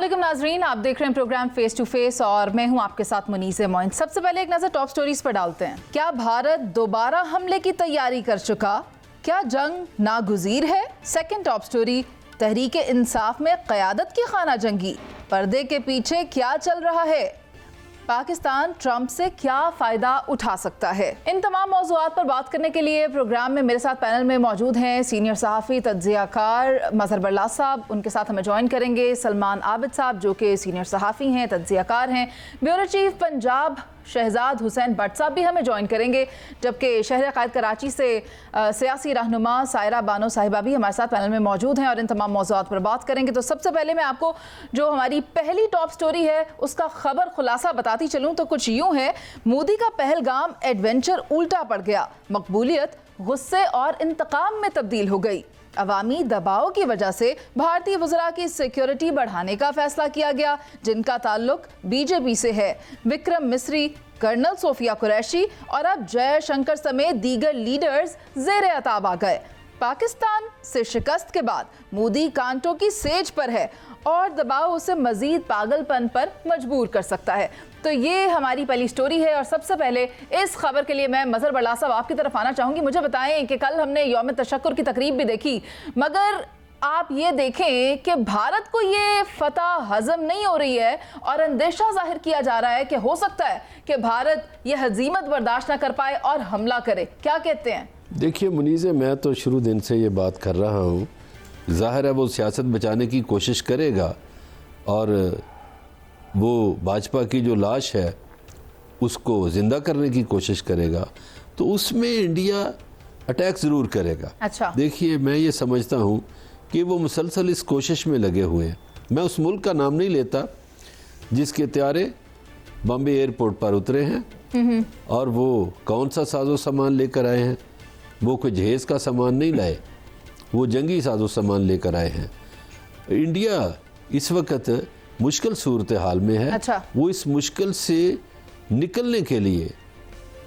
अस्सलामुअलैकुम नाजरीन, आप देख रहे हैं प्रोग्राम फेस टू फेस और मैं हूं आपके साथ मुनीज़ मोइन। सबसे पहले एक नजर टॉप स्टोरीज पर डालते हैं। क्या भारत दोबारा हमले की तैयारी कर चुका? क्या जंग नागुज़ीर है? Second top story, Tehreek Insaf में क़यादत की खाना जंगी, पर्दे के पीछे क्या चल रहा है? पाकिस्तान ट्रंप से क्या फ़ायदा उठा सकता है? इन तमाम मौज़ूआत पर बात करने के लिए प्रोग्राम में मेरे साथ पैनल में मौजूद हैं सीनियर सहाफ़ी तज्ज़ियाकार मज़हर बरलास साहब, उनके साथ हमें ज्वाइन करेंगे सलमान आबिद साहब जो कि सीनियर सहाफ़ी हैं, तज्ज़ियाकार हैं। ब्यूरो चीफ पंजाब शहजाद हुसैन भट्ट साहब भी हमें ज्वाइन करेंगे, जबकि शहर क़ायद कराची से सियासी रहनुमा सायरा बानो साहिबा भी हमारे साथ पैनल में मौजूद हैं और इन तमाम मौज़ूआत पर बात करेंगे। तो सबसे पहले मैं आपको जो हमारी पहली टॉप स्टोरी है उसका खबर खुलासा बताती चलूँ तो कुछ यूँ है, मोदी का पहलगाम एडवेंचर उल्टा पड़ गया, मकबूलियत गुस्से और इंतकाम में तब्दील हो गई। अवामी दबाव की वजह से भारतीय वज़रा की सिक्योरिटी बढ़ाने का फैसला किया गया, जिनका ताल्लुक बीजेपी से है। विक्रम मिस्री, कर्नल सोफिया कुरैशी और अब जयशंकर समेत दीगर लीडर्स ज़ेरे अताब आ गए। पाकिस्तान से शिकस्त के बाद मोदी कांटों की सेज पर है और दबाव उसे मजीद पागलपन पर मजबूर कर सकता है। तो ये हमारी पहली स्टोरी है और सबसे पहले इस खबर के लिए मैं मज़हर बरलास साहब आपकी तरफ आना चाहूँगी। मुझे बताएं कि कल हमने यौम तशक्कुर की तकरीब भी देखी, मगर आप ये देखें कि भारत को ये फतह हजम नहीं हो रही है और अंदेशा जाहिर किया जा रहा है कि हो सकता है कि भारत ये हजीमत बर्दाश्त ना कर पाए और हमला करे। क्या कहते हैं? देखिए मुनीज़, मैं तो शुरू दिन से ये बात कर रहा हूँ, ज़ाहिर है वो सियासत बचाने की कोशिश करेगा और वो भाजपा की जो लाश है उसको ज़िंदा करने की कोशिश करेगा, तो उसमें इंडिया अटैक ज़रूर करेगा। अच्छा, देखिए मैं ये समझता हूँ कि वो मुसलसल इस कोशिश में लगे हुए हैं। मैं उस मुल्क का नाम नहीं लेता जिसके त्यारे बॉम्बे एयरपोर्ट पर उतरे हैं और वो कौन सा साजो सामान लेकर आए हैं। वो कोई जहेज़ का सामान नहीं लाए, वो जंगी साजो सामान लेकर आए हैं। इंडिया इस वक्त मुश्किल सूरत हाल में है। अच्छा। वो इस मुश्किल से निकलने के लिए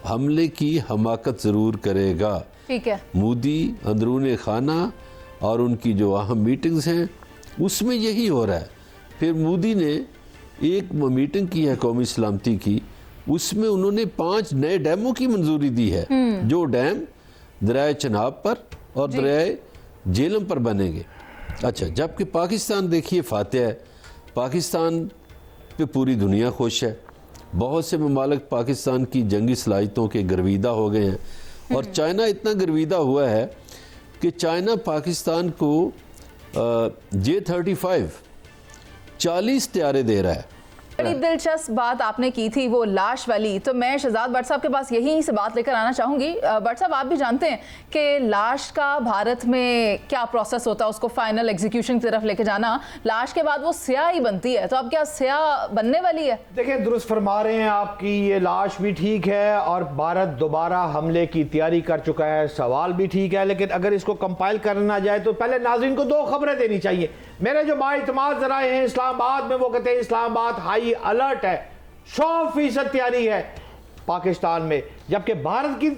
हमले की हमाकत ज़रूर करेगा। ठीक है। मोदी अंदरूनी खाना और उनकी जो अहम मीटिंग्स हैं उसमें यही हो रहा है। फिर मोदी ने एक मीटिंग की है कौमी सलामती की, उसमें उन्होंने 5 नए डैमों की मंजूरी दी है, जो डैम दरिया चनाब पर और दरिया झेलम पर बनेंगे। अच्छा, जबकि पाकिस्तान देखिए फातह है, पाकिस्तान पे पूरी दुनिया खुश है। बहुत से ममालिक पाकिस्तान की जंगी सलाहियतों के गर्विदा हो गए हैं और चाइना इतना गर्विदा हुआ है कि चाइना पाकिस्तान को J-35 40 तैयारे दे रहा है। बड़ी दिलचस्प बात आपने की थी वो लाश वाली, तो मैं शहजाद भट्ट साहब के पास यही से बात लेकर आना चाहूँगी। भट्ट साहब, आप भी जानते हैं कि लाश का भारत में क्या प्रोसेस होता है, उसको फाइनल एग्जीक्यूशन की तरफ लेके जाना, लाश के बाद वो स्याह ही बनती है, तो अब क्या स्याह बनने वाली है? देखिए, दुरुस्त फरमा रहे हैं आपकी, ये लाश भी ठीक है और भारत दोबारा हमले की तैयारी कर चुका है, सवाल भी ठीक है, लेकिन अगर इसको कंपाइल करना जाए तो पहले नाज़रीन को 2 खबरें देनी चाहिए। मेरे जो बाइतमाद ज़राए हैं इस्लामाबाद में, वो कहते हैं इस्लामाबाद हाई अलर्ट है, 100% तैयारी है पाकिस्तान में, जबकि भारत की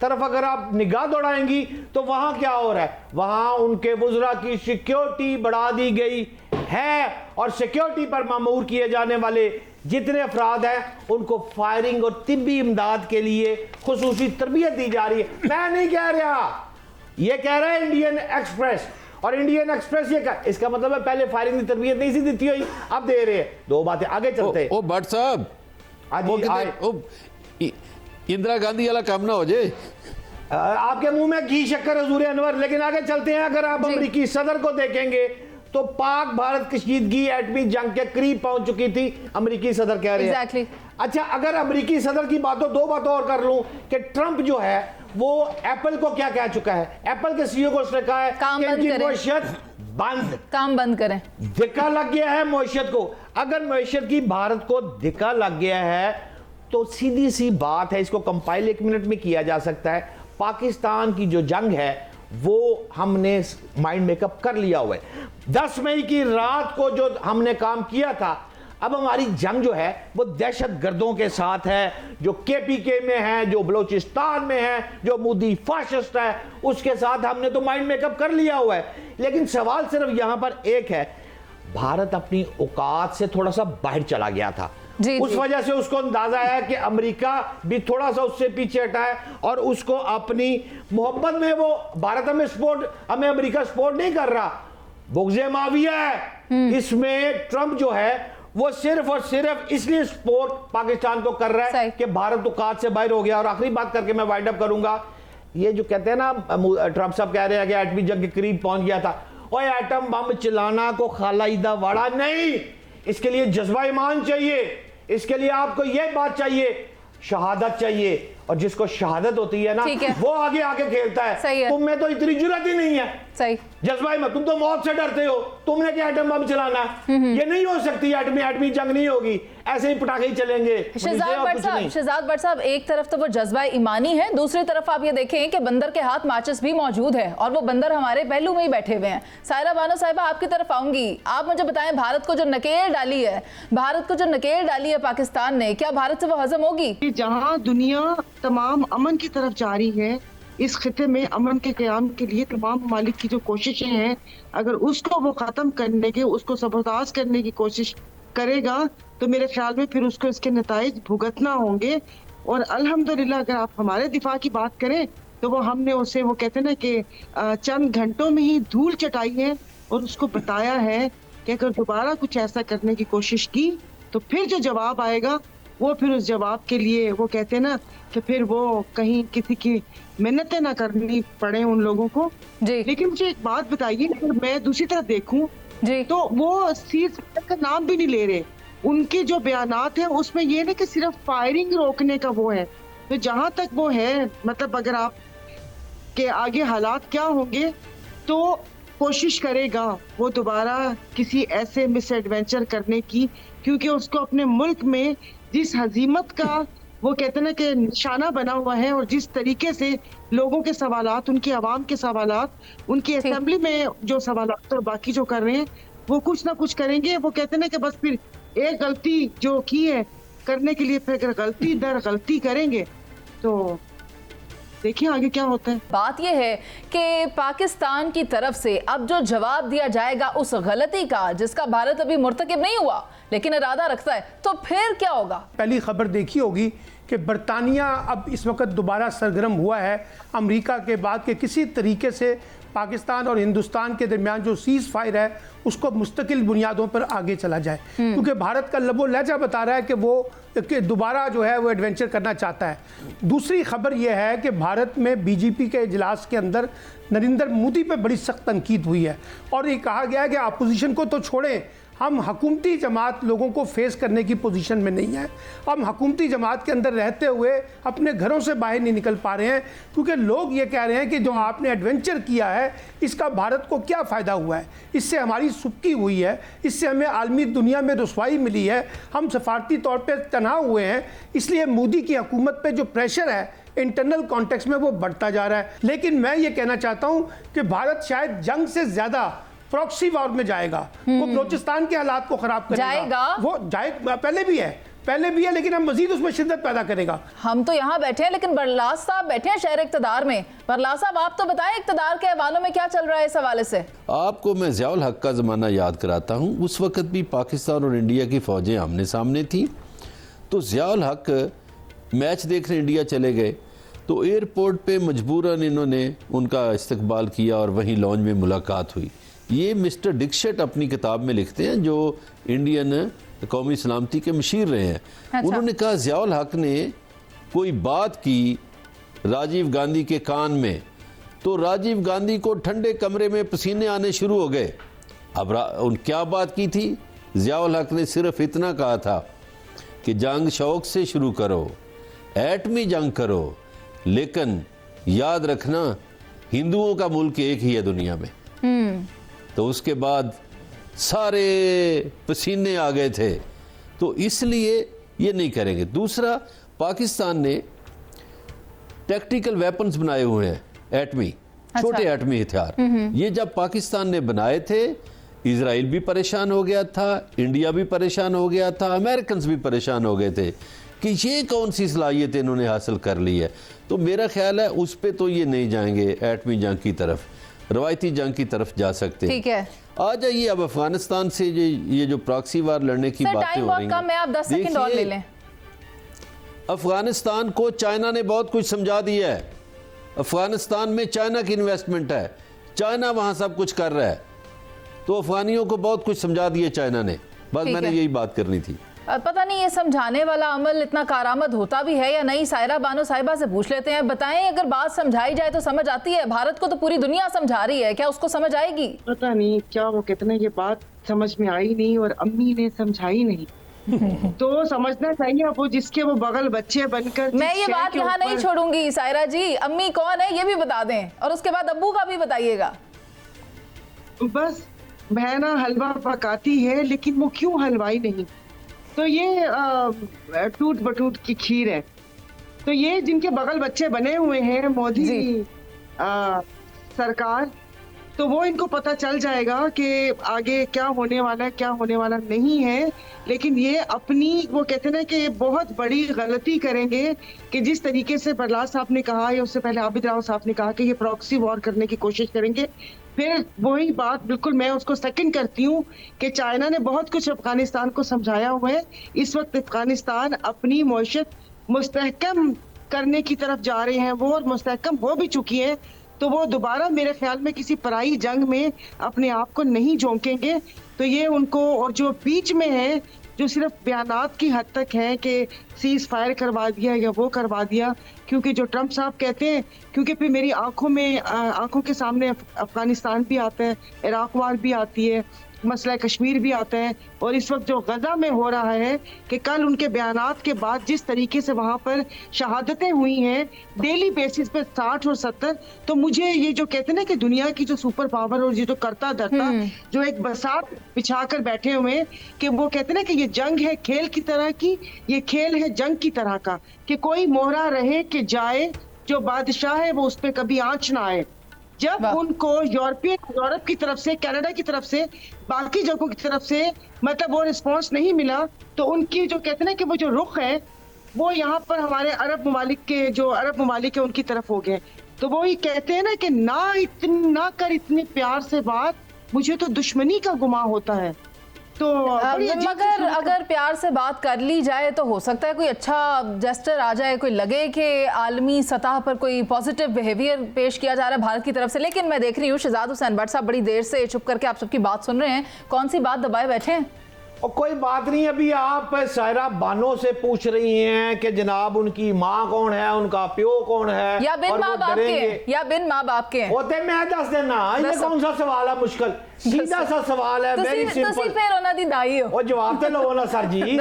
तरफ अगर आप निगाह दौड़ाएंगी तो वहां क्या हो रहा है, वहां उनके वुज़रा की सिक्योरिटी बढ़ा दी गई है और सिक्योरिटी पर मामूर किए जाने वाले जितने अफराद हैं उनको फायरिंग और तिब्बी इमदाद के लिए खुसूसी तरबियत दी जा रही है। मैं नहीं कह रहा, ये कह रहा है इंडियन एक्सप्रेस, और इंडियन एक्सप्रेस ये कर, इसका मतलब है पहले फायरिंग की तरबियत नहीं सी देती हुई, अब दे रहे हैं। 2 बातें आगे चलते हैं। ओ भट्ट साहब, इंदिरा गांधी वाला काम ना हो जाए। आपके मुंह में घी शक्कर हजूर अनवर, लेकिन आगे चलते हैं। अगर आप अमेरिकी सदर को देखेंगे तो पाक भारत कशीदगी एटमी जंग के करीब पहुंच चुकी थी, अमेरिकी सदर कह रहे हैं। अच्छा, अगर अमेरिकी सदर की बातों 2 बातों और कर लूं कि ट्रंप जो है वो एप्पल को क्या कह चुका है, एप्पल के सीईओ को उसने कहा है काम बंद करें। धिक्का लग गया है मईशत को। अगर मईशत की भारत को धिक्का लग गया है तो सीधी सी बात है, इसको कंपाइल 1 मिनट में किया जा सकता है। पाकिस्तान की जो जंग है वो हमने माइंड मेकअप कर लिया हुआ है। 10 मई की रात को जो हमने काम किया था, अब हमारी जंग जो है वो दहशत गर्दों के साथ है, जो केपीके में है, जो बलोचिस्तान में है, जो मोदी फाशिस्ट है, उसके साथ हमने तो माइंड मेकअप कर लिया हुआ है। लेकिन सवाल सिर्फ यहां पर एक है, भारत अपनी औकात से थोड़ा सा बाहर चला गया था। जी, उस जी। वजह से उसको अंदाजा है कि अमेरिका भी थोड़ा सा उससे पीछे हटा है और उसको अपनी मोहब्बत में वो भारत हमें अमेरिका सपोर्ट नहीं कर रहा, बुग़्ज़े माविया है। इसमें ट्रंप जो है वो सिर्फ और सिर्फ इसलिए सपोर्ट पाकिस्तान को कर रहा है कि भारत औकात से बाहर हो गया। और आखिरी बात करके मैं वाइंड अप करूंगा, ये जो कहते हैं ना ट्रंप साहब कह रहे हैं कि एटमी जंग के करीब पहुंच गया था, और एटम बम चलाना को खालाइदा वाड़ा नहीं, इसके लिए जज्बा ईमान चाहिए, इसके लिए आपको यह बात चाहिए, शहादत चाहिए, और जिसको शहादत होती है ना वो आगे आके खेलता है। तुम में तो इतनी जरूरत ही नहीं है। सही जज्बा में तुम तो मौत से डरते हो, तुमने क्या एटम बम चलाना है? ये नहीं हो सकती, एटमी जंग नहीं होगी, ऐसे ही पटाखे ही चलेंगे। शहजाद भट्ट साहब, एक तरफ तो वो जज्बा ईमानी है, दूसरी तरफ आप ये देखें कि बंदर के हाथ माचिस भी मौजूद है और वो बंदर हमारे पहलू में ही बैठे हुए हैं। सायरा बानो साहिबा, आपकी तरफ आऊंगी, आप मुझे बताएं, भारत को जो नकेल डाली है पाकिस्तान ने, क्या भारत से वो हजम होगी? जहाँ दुनिया तमाम अमन की तरफ जा रही है, इस खिते में अमन के क़याम के लिए तमाम ममालिक की जो कोशिशें हैं, अगर उसको वो ख़त्म करने के, उसको सबोताज करने की कोशिश करेगा तो मेरे ख्याल में फिर उसको इसके नताइज भुगतना होंगे। और अल्हम्दुलिल्लाह अगर आप हमारे दिफा की बात करें तो वो हमने उसे, वो कहते हैं ना कि चंद घंटों में ही धूल चटाई है और उसको बताया है कि अगर दोबारा कुछ ऐसा करने की कोशिश की तो फिर जो जवाब आएगा वो फिर उस जवाब के लिए, वो कहते हैं ना कि फिर वो कहीं किसी की मिन्नतें ना करनी पड़े उन लोगों को। जी। लेकिन मुझे एक बात बताइए, अगर मैं दूसरी तरफ देखूं जी, तो वो सीज का नाम भी नहीं ले रहे। उनके जो बयानात हैं उसमें ये नहीं कि सिर्फ फायरिंग रोकने का वो है, तो जहां तक वो है, मतलब अगर आप के आगे हालात क्या होंगे तो कोशिश करेगा वो दोबारा किसी ऐसे मिस एडवेंचर करने की, क्योंकि उसको अपने मुल्क में जिस हजीमत का वो कहते हैं ना कि निशाना बना हुआ है और जिस तरीके से लोगों के सवालात, उनकी आवाम के सवालात, उनकी असेंबली में जो सवालात और बाकी जो कर रहे हैं वो कुछ ना कुछ करेंगे। वो कहते हैं ना कि बस फिर एक गलती जो की है करने के लिए फिर गलती दर गलती करेंगे तो देखिए आगे क्या होता है। बात यह है कि पाकिस्तान की तरफ से अब जो जवाब दिया जाएगा उस गलती का जिसका भारत अभी मुर्तकिब नहीं हुआ लेकिन इरादा रखता है, तो फिर क्या होगा? पहली खबर देखी होगी कि बरतानिया अब इस वक्त दोबारा सरगर्म हुआ है अमेरिका के बाद कि किसी तरीके से पाकिस्तान और हिंदुस्तान के दरमियान जो सीज़ फायर है उसको मुस्तकिल बुनियादों पर आगे चला जाए, क्योंकि भारत का लबो लहजा बता रहा है कि वो दोबारा जो है वो एडवेंचर करना चाहता है। दूसरी खबर यह है कि भारत में बीजेपी के इजलास के अंदर नरेंद्र मोदी पर बड़ी सख्त तनकीद हुई है और ये कहा गया है कि अपोजिशन को तो छोड़ें, हम हुकूमती जमात लोगों को फेस करने की पोजीशन में नहीं है। हम हुकूमती जमात के अंदर रहते हुए अपने घरों से बाहर नहीं निकल पा रहे हैं, क्योंकि लोग ये कह रहे हैं कि जो आपने एडवेंचर किया है इसका भारत को क्या फ़ायदा हुआ है, इससे हमारी सुक्की हुई है, इससे हमें आलमी दुनिया में रुसवाई मिली है, हम सफारती तौर पर तनहा हुए हैं। इसलिए मोदी की हुकूमत पर जो प्रेशर है इंटरनल कॉन्टेक्स्ट में वो बढ़ता जा रहा है। लेकिन मैं ये कहना चाहता हूँ कि भारत शायद जंग से ज़्यादा प्रॉक्सी वॉर में जाएगा, वो बलोचिस्तान के हालात को खराब करेगा, वो जाएगा, पहले भी है लेकिन हम मजीद उसमें शिद्दत पैदा करेगा। हम तो यहाँ बैठे हैं लेकिन बरलास साहब बैठे हैं शहर इक़्तिदार में। बरलास साहब आप तो बताएं इक़्तिदार के हवालों में क्या चल रहा है इस हवाले से? आपको मैं ज़ियाउल हक का ज़माना याद कराता हूँ। उस वक्त भी पाकिस्तान और इंडिया की फ़ौजें आमने सामने थी, तो ज़ियाउल हक मैच देखने इंडिया चले गए तो एयरपोर्ट पे मजबूरन इन्होंने उनका इस्तकबाल किया और वहीं लॉन्च में मुलाकात हुई। ये मिस्टर डिक्शट अपनी किताब में लिखते हैं, जो इंडियन कौमी सलामती के मशीर रहे हैं। अच्छा। उन्होंने कहा ज़ियाउल हक ने कोई बात की राजीव गांधी के कान में तो राजीव गांधी को ठंडे कमरे में पसीने आने शुरू हो गए। अब उन क्या बात की थी? ज़ियाउल हक ने सिर्फ इतना कहा था कि जंग शौक से शुरू करो, एटमी जंग करो, लेकिन याद रखना हिंदुओं का मुल्क एक ही है दुनिया में। तो उसके बाद सारे पसीने आ गए थे, तो इसलिए ये नहीं करेंगे। दूसरा, पाकिस्तान ने टैक्टिकल वेपन्स बनाए हुए हैं, एटमी, छोटे एटमी हथियार। ये जब पाकिस्तान ने बनाए थे इजराइल भी परेशान हो गया था, इंडिया भी परेशान हो गया था, अमेरिकन भी परेशान हो गए थे कि ये कौन सी सलाहियत इन्होंने हासिल कर ली है। तो मेरा ख्याल है उस पर तो ये नहीं जाएंगे एटमी जंग की तरफ, रवायती जंग की तरफ जा सकते हैं। ठीक है। आ जाइए अब अफगानिस्तान से ये जो प्रॉक्सी वार लड़ने की सर बातें टाइम हो बहुत रही कम है, आप 10 सेकंड और ले देखिए, लें। अफगानिस्तान को चाइना ने बहुत कुछ समझा दिया है। अफगानिस्तान में चाइना की इन्वेस्टमेंट है, चाइना वहां सब कुछ कर रहा है, तो अफगानियों को बहुत कुछ समझा दिया चाइना ने। बस मैंने यही बात करनी थी। पता नहीं ये समझाने वाला अमल इतना कारआमद होता भी है या नहीं। सायरा बानो साहिबा से पूछ लेते हैं, बताएं अगर बात समझाई जाए तो समझ आती है? भारत को तो पूरी दुनिया समझा रही है, क्या उसको समझ आएगी? पता नहीं क्या वो कहते हैं, ये बात समझ में आई नहीं और अम्मी ने समझाई नहीं। तो समझना चाहिए अब वो जिसके वो बगल बच्चे बनकर। मैं ये बात यहाँ नहीं छोड़ूंगी सायरा जी, अम्मी कौन है ये भी बता दें और उसके बाद अब्बू का भी बताइएगा। बस बहना हलवा पकाती है लेकिन वो क्यों हलवाई नहीं। तो ये टूट बटूट की खीर है। तो ये जिनके बगल बच्चे बने हुए हैं मोदी सरकार, तो वो इनको पता चल जाएगा कि आगे क्या होने वाला है क्या होने वाला नहीं है। लेकिन ये अपनी वो कहते हैं ना कि बहुत बड़ी गलती करेंगे कि जिस तरीके से प्रहलाद साहब ने कहा या उससे पहले आबिद राव साहब ने कहा कि ये प्रॉक्सी वॉर करने की कोशिश करेंगे। फिर वही बात बिल्कुल मैं उसको सेकंड करती हूँ कि चाइना ने बहुत कुछ अफगानिस्तान को समझाया हुआ है। इस वक्त अफगानिस्तान अपनी मईशत मुस्तहकम करने की तरफ जा रहे हैं वो, और मुस्तहकम हो भी चुकी है। तो वो दोबारा मेरे ख्याल में किसी पराई जंग में अपने आप को नहीं झोंकेंगे। तो ये उनको, और जो बीच में है जो सिर्फ बयानात की हद तक है कि सीज फायर करवा दिया या वो करवा दिया, क्योंकि जो ट्रम्प साहब कहते हैं, क्योंकि फिर मेरी आंखों के सामने अफगानिस्तान भी आता है, इराक वार भी आती है, मसला कश्मीर भी आता है, और इस वक्त जो गजा में हो रहा है कि कल उनके बयानात के बाद जिस तरीके से वहां पर शहादतें हुई हैं डेली बेसिस पे 60 और 70, तो मुझे ये जो कहते हैं ना कि दुनिया की जो सुपर पावर और ये जो करता धरता जो एक बसात बिछा कर बैठे हुए हैं कि वो कहते हैं ना कि ये जंग है खेल की तरह की, ये खेल है जंग की तरह का, कि कोई मोहरा रहे कि जाए, जो बादशाह है वो उस पर कभी आंच ना आए। जब उनको यूरोप की तरफ से, कनाडा की तरफ से, बाकी जगहों की तरफ से मतलब वो रिस्पांस नहीं मिला, तो उनकी जो कहते हैं ना कि वो जो रुख है वो यहाँ पर हमारे अरब ममालिक है उनकी तरफ हो गए। तो वो ही कहते हैं ना कि ना कर इतने प्यार से बात, मुझे तो दुश्मनी का गुमा होता है। तो मगर अगर प्यार से बात कर ली जाए तो हो सकता है कोई अच्छा जेस्टर आ जाए, कोई लगे कि आलमी सतह पर कोई पॉजिटिव बिहेवियर पेश किया जा रहा है भारत की तरफ से। लेकिन मैं देख रही हूँ शहजाद हुसैन भट्ट साहब बड़ी देर से चुप करके आप सबकी बात सुन रहे हैं, कौन सी बात दबाए बैठे हैं? और कोई बात नहीं, अभी आप सायरा बानो से पूछ रही हैं कि जनाब उनकी माँ कौन है, उनका प्यो कौन है, या बिन माँ बाप के, या बिन माँ बाप के होते। मैं दस देना, ये कौन सा सवाल है मुश्किल, सीधा सा सवाल है, वेरी सिंपल। फिर उन्होंने दी दाई हो, और जवाब तो लो ना सर जी,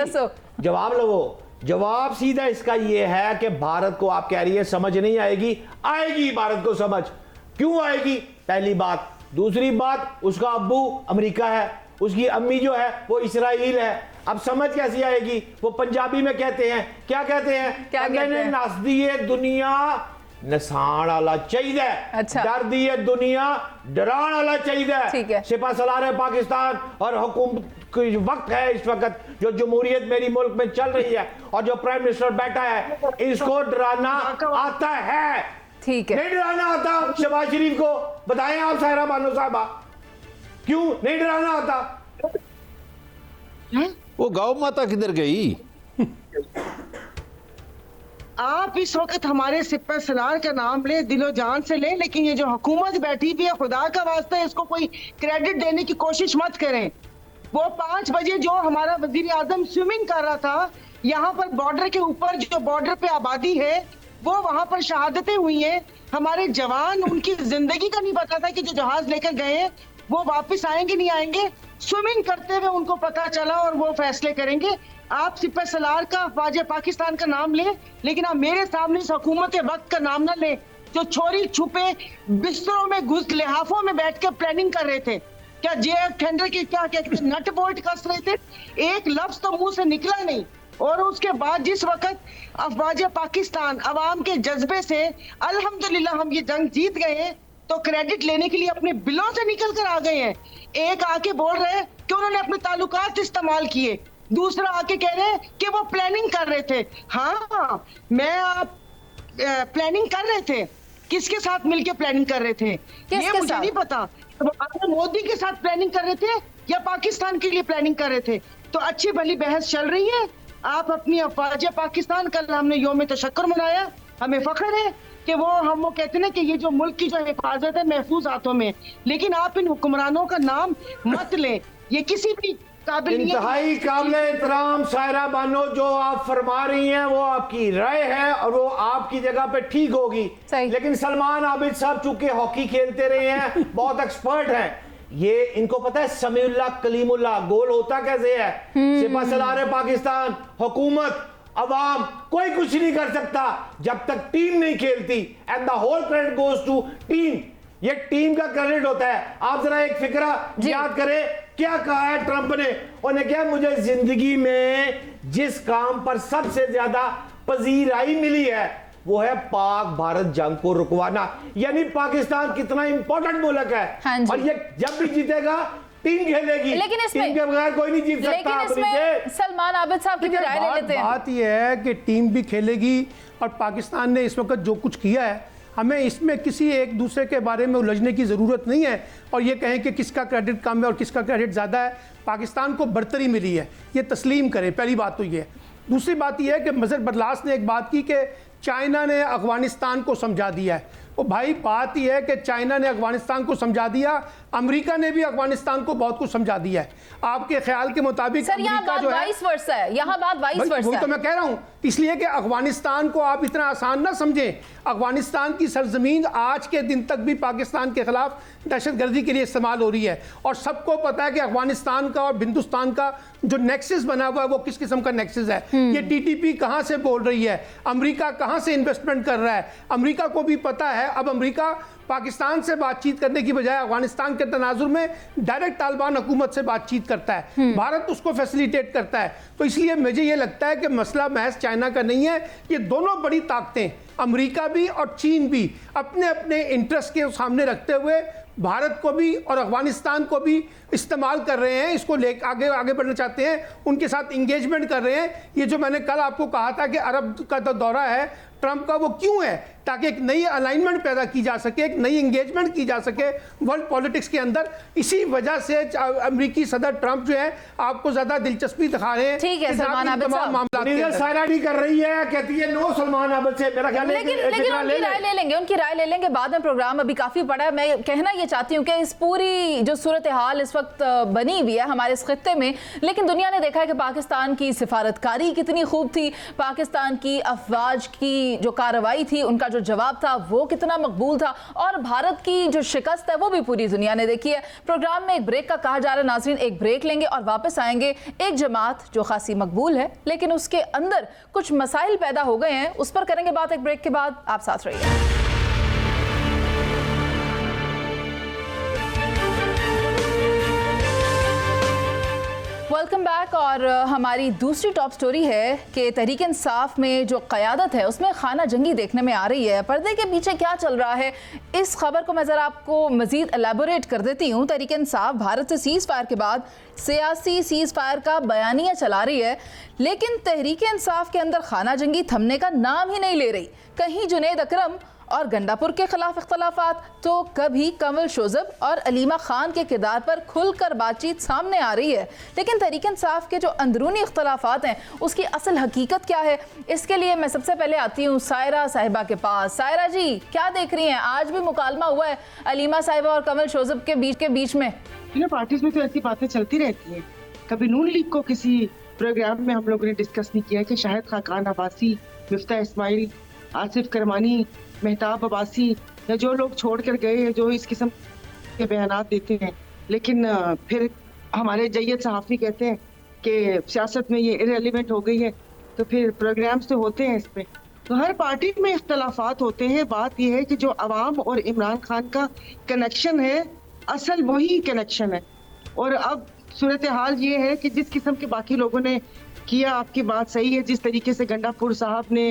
जवाब लो। जवाब सीधा इसका ये है कि भारत को आप कह रही है समझ नहीं आएगी, आएगी भारत को समझ। क्यों आएगी? पहली बात। दूसरी बात, उसका अब्बू अमेरिका है, उसकी अम्मी जो है वो इस्राइल है। अब समझ कैसी आएगी? वो पंजाबी में कहते हैं, क्या कहते हैं? मैंने नस दिए दुनिया नसाण वाला चाहिए, अच्छा। डर दिए दुनिया डराण वाला चाहिए। सिपा सलार पाकिस्तान और हुकूमत वक्त है इस वक्त, जो जमहूरियत मेरी मुल्क में चल रही है और जो प्राइम मिनिस्टर बैठा है, इसको डराना आता है। ठीक है, नहीं डराना आता शहबाज शरीफ को? बताएं आप सायरा बानो साहबा, क्यों नहीं डराना आता? वो गौ माता किधर गई? आप इस वक्त हमारे सिपा सलार का नाम ले, दिलो जान से ले, लेकिन ये जो हुकूमत बैठी हुई है, खुदा का वास्ता इसको कोई क्रेडिट देने की कोशिश मत करें। वो 5 बजे जो हमारा वजीर आजम स्विमिंग कर रहा था, यहाँ पर बॉर्डर के ऊपर जो बॉर्डर पे आबादी है वो वहां पर शहादतें हुई हैं। हमारे जवान, उनकी जिंदगी का नहीं पता था कि जो जहाज लेकर गए वो वापस आएंगे नहीं आएंगे। स्विमिंग करते हुए उनको पता चला और वो फैसले करेंगे। आप सिपह सलार का, अफवाज पाकिस्तान का नाम ले, लेकिन आप मेरे सामने इस हुकूमत वक्त का नाम ना ले, जो छोरी छुपे बिस्तरों में घुस लिहाफों में बैठ के प्लानिंग कर रहे थे। क्या जेएफ टेंडर की क्या नट बोल्ट कस रहे थे, एक लफ्ज तो मुंह से निकला नहीं। और उसके बाद जिस वक्त अफवाज पाकिस्तान अवाम के जज्बे से अल्हम्दुलिल्लाह हम ये जंग जीत गए हैं, तो क्रेडिट लेने के लिए अपने बिलों से निकल कर आ गए हैं। एक आके बोल रहे हैं कि उन्होंने अपने ताल्लुकात इस्तेमाल किए, दूसरा आके कह रहे हैं कि वो प्लानिंग कर रहे थे। हाँ, आप प्लानिंग कर रहे थे, किसके साथ मिलके प्लानिंग कर रहे थे ये मुझे नहीं पता, तो आप मोदी के साथ प्लानिंग कर रहे थे या पाकिस्तान के लिए प्लानिंग कर रहे थे? तो अच्छी भली बहस चल रही है। आप अपनी अफवाज पाकिस्तान, कल हमने योम तशक्कुर मनाया, हमें फख्र है कि वो कहते हैं कि ये जो मुल्क की जो हिफाजत है महफूज हाथों में, लेकिन आप इन हुक्मरानों का नाम मत लें, ये किसी भी काबिल नहीं है। इंतहाई काबिल एहतराम सायरा बानो, जो आप फरमा रही हैं वो आपकी राय है और वो आपकी जगह पे ठीक होगी, लेकिन सलमान आबिद साहब चूंकि हॉकी खेलते रहे हैं, बहुत एक्सपर्ट हैं, ये इनको पता है समीउल्लाह कलीमुल्लाह गोल होता कैसे है। सिपा सलार पाकिस्तान, हुकूमत, अवाम, कोई कुछ नहीं कर सकता जब तक टीम नहीं खेलती, and the whole credit goes to team. ये टीम का क्रेडिट होता है। आप जरा एक फिक्रा याद करें, क्या कहा है ट्रंप ने? उन्होंने कहा मुझे जिंदगी में जिस काम पर सबसे ज्यादा पजीराई मिली है वो है पाक भारत जंग को रुकवाना। यानी पाकिस्तान कितना इंपॉर्टेंट मुल्क है, और ये जब भी जीतेगा टीम खेलेगी, लेकिन इसमें टीम के बगैर कोई नहीं जीत सकता। लेकिन इसमें सलमान आबिद साहब की राय ले लेते हैं। बात यह है कि टीम भी खेलेगी, और पाकिस्तान ने इस वक्त जो कुछ किया है, हमें इसमें किसी एक दूसरे के बारे में उलझने की ज़रूरत नहीं है और ये कहें कि किसका क्रेडिट कम है और किसका क्रेडिट ज़्यादा है। पाकिस्तान को बरतरी मिली है, ये तस्लीम करें, पहली बात तो ये है। दूसरी बात यह है कि मज़हर बरलास ने एक बात की कि चाइना ने अफगानिस्तान को समझा दिया है। तो भाई बात यह है कि चाइना ने अफगानिस्तान को समझा दिया, अमेरिका ने भी अफगानिस्तान को बहुत कुछ समझा दिया है। आपके ख्याल के मुताबिक सर यहाँ बात वाइस वर्सा है, यहाँ बात वाइस वर्सा है। तो मैं कह रहा हूँ इसलिए कि अफगानिस्तान को आप इतना आसान ना समझें। अफगानिस्तान की सरजमीन आज के दिन तक भी पाकिस्तान के खिलाफ दहशतगर्दी के लिए इस्तेमाल हो रही है, और सबको पता है कि अफगानिस्तान का और हिंदुस्तान का जो नेक्सस बना हुआ है वो किस किस्म का नेक्सस है। ये टीटीपी कहाँ से बोल रही है, अमेरिका कहाँ से इन्वेस्टमेंट कर रहा है, अमेरिका को भी पता है। अब अमेरिका पाकिस्तान से बातचीत करने की बजाय अफगानिस्तान के तनाजुर में डायरेक्ट तालिबान हुकूमत से बातचीत करता है, भारत उसको फैसिलिटेट करता है। तो इसलिए मुझे ये लगता है कि मसला महज चाइना का नहीं है, ये दोनों बड़ी ताकतें अमेरिका भी और चीन भी अपने अपने इंटरेस्ट के सामने रखते हुए भारत को भी और अफगानिस्तान को भी इस्तेमाल कर रहे हैं, इसको ले आगे बढ़ना चाहते हैं, उनके साथ इंगेजमेंट कर रहे हैं। ये जो मैंने कल आपको कहा था कि अरब का दौरा है ट्रंप का, वो क्यों है? ताकि एक नई अलाइनमेंट पैदा की जा सके, एक नई एंगेजमेंट की जा सके वर्ल्ड पॉलिटिक्स के अंदर। इसी वजह से अमेरिकी सदर ट्रंप जो है आपको ज्यादा दिलचस्पी दिखा रहे हैं। ठीक है सलमान आबिद साहब, सायरा नहीं कर रही है, कहती है नो सलमान आबिद से। मेरा ख्याल है लेकिन उनकी राय ले लेंगे बाद में। प्रोग्राम अभी काफी बड़ा है। मैं कहना ये चाहती हूँ कि इस पूरी जो सूरत हाल इस वक्त बनी हुई है हमारे इस खित्ते में, लेकिन दुनिया ने देखा है कि पाकिस्तान की सिफारतकारी कितनी खूब थी, पाकिस्तान की अफवाज की जो कार्रवाई थी, उनका जो जवाब था वो कितना मकबूल था, और भारत की जो शिकस्त है वो भी पूरी दुनिया ने देखी है। प्रोग्राम में एक ब्रेक का कहा जा रहा है नाज़रीन, एक ब्रेक लेंगे और वापस आएंगे। एक जमात जो खासी मकबूल है लेकिन उसके अंदर कुछ मसाइल पैदा हो गए हैं, उस पर करेंगे बात एक ब्रेक के बाद। आप साथ रहिए। Welcome back. और हमारी दूसरी टॉप स्टोरी है कि तहरीक इंसाफ में जो क़यादत है उसमें खाना जंगी देखने में आ रही है। पर्दे के पीछे क्या चल रहा है, इस खबर को मैं ज़रा आपको मज़ीद एलेबोरेट कर देती हूँ। तहरीक इंसाफ भारत से सीज़ फायर के बाद सियासी सीज़ फायर का बयानिया चला रही है, लेकिन तहरीक इंसाफ के अंदर खाना जंगी थमने का नाम ही नहीं ले रही। कहीं जुनैद अकरम और गंडापुर के खिलाफ इख्तलाफात, तो कभी कमल शोजब और अलीमा खान के किरदार पर खुलकर बातचीत सामने आ रही है। लेकिन तहरीक इंसाफ के जो अंदरूनी इख्तलाफात हैं उसकी असल हकीकत क्या है, इसके लिए मैं सबसे पहले आती हूँ सायरा साहिबा के पास। सायरा जी, क्या देख रही हैं? आज भी मुकालमा हुआ है अलीमा साहिबा और कमल शोजब के बीच में। पार्टीज में तो ऐसी बातें चलती रहती हैं। कभी नून लीग को किसी प्रोग्राम में हम लोगों ने डिस्कस नहीं किया कि शाहिद खाकान अब्बासी, मिफ्ता इस्माइल, आसिफ करमानी, मेहताब अब्बासी या जो लोग छोड़ कर गए हैं जो इस किस्म के बयानात देते हैं, लेकिन फिर हमारे जय्यद सहाफ़ी कहते हैं कि सियासत में ये इररिलेवेंट हो गई है, तो फिर प्रोग्राम्स तो होते हैं इसमें। तो हर पार्टी में इख्तलाफात होते हैं। बात यह है कि जो अवाम और इमरान खान का कनेक्शन है असल वही कनेक्शन है। और अब सूरत हाल ये है कि जिस किस्म के बाकी लोगों ने किया, आपकी बात सही है, जिस तरीके से गंडापुर साहब ने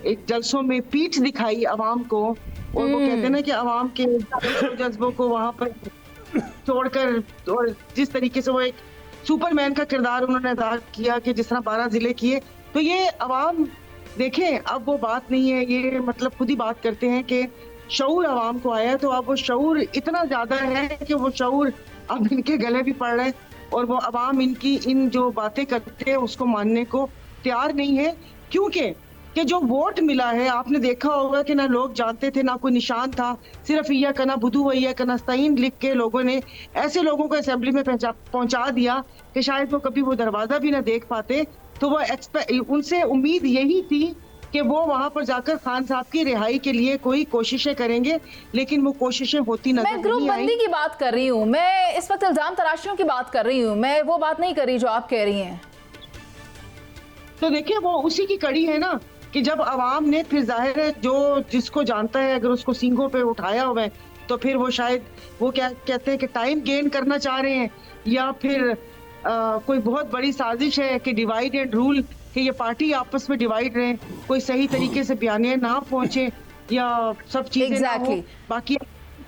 एक जलसों में पीठ दिखाई अवाम को, और वो कहते हैं ना कि अवाम के जज्बों को वहां पर छोड़कर, और जिस तरीके से वो एक सुपरमैन का किरदार उन्होंने अदा किया कि जिस तरह 12 जिले किए, तो ये अवाम देखें अब वो बात नहीं है। ये मतलब खुद ही बात करते हैं कि शऊर आवाम को आया, तो अब वो शऊर इतना ज्यादा है कि वो शऊर अब इनके गले भी पड़ रहे हैं और वो आवाम इनकी इन जो बातें करते हैं उसको मानने को तैयार नहीं है। क्योंकि कि जो वोट मिला है, आपने देखा होगा कि ना लोग जानते थे, ना कोई निशान था, सिर्फ या कना बुधू वैया कना सईन लिख के लोगों ने ऐसे लोगों को असेंबली में पहुंचा दिया कि शायद वो कभी वो दरवाजा भी ना देख पाते। तो वो उनसे उम्मीद यही थी कि वो वहां पर जाकर खान साहब की रिहाई के लिए कोई कोशिशें करेंगे, लेकिन वो कोशिशें होती नजर नहीं आई। मैं ग्रुप बंदी की बात कर रही हूँ, मैं इस वक्त इल्जाम तराशियों की बात कर रही हूँ, मैं वो बात नहीं कर रही जो आप कह रही हैं। तो देखिए वो उसी की कड़ी है ना कि जब आवाम ने फिर जाहिर है जो जिसको जानता है अगर उसको सींगों पे उठाया हुआ है तो फिर वो शायद वो क्या कहते हैं कि टाइम गेन करना चाह रहे हैं, या फिर कोई बहुत बड़ी साजिश है कि डिवाइड एंड रूल, कि ये पार्टी आपस में डिवाइड रहे, कोई सही तरीके से बयानिया ना पहुंचे या सब चीजें ना हो। बाकी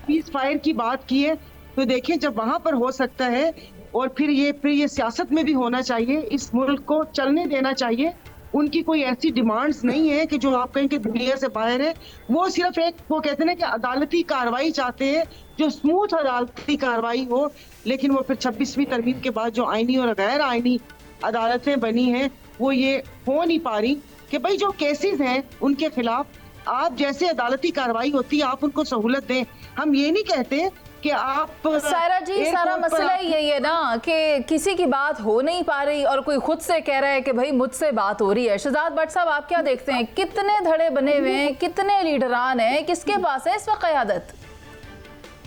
पीस फायर की बात की है तो देखिए जब वहां पर हो सकता है और फिर ये सियासत में भी होना चाहिए, इस मुल्क को चलने देना चाहिए। उनकी कोई ऐसी डिमांड्स नहीं है कि जो आप कहें कि दुनिया से बाहर है, वो सिर्फ एक वो कहते हैं कि अदालती कार्रवाई चाहते हैं, जो स्मूथ अदालती कार्रवाई हो। लेकिन वो फिर 26वीं तरमीम के बाद जो आईनी और गैर आईनी अदालतें बनी हैं वो ये हो नहीं पा रही कि भाई जो केसेस हैं उनके खिलाफ आप जैसे अदालती कार्रवाई होती है आप उनको सहूलत दें। हम ये नहीं कहते कि आप सायरा जी सारा मसला यही है ना कि किसी की बात हो नहीं पा रही और कोई खुद से कह रहा है कि भाई मुझसे बात हो रही है। शहजाद भट्ट साहब आप क्या देखते हैं, कितने धड़े बने हुए हैं, कितने लीडरान हैं, किसके पास है इस वक्त क़यादत?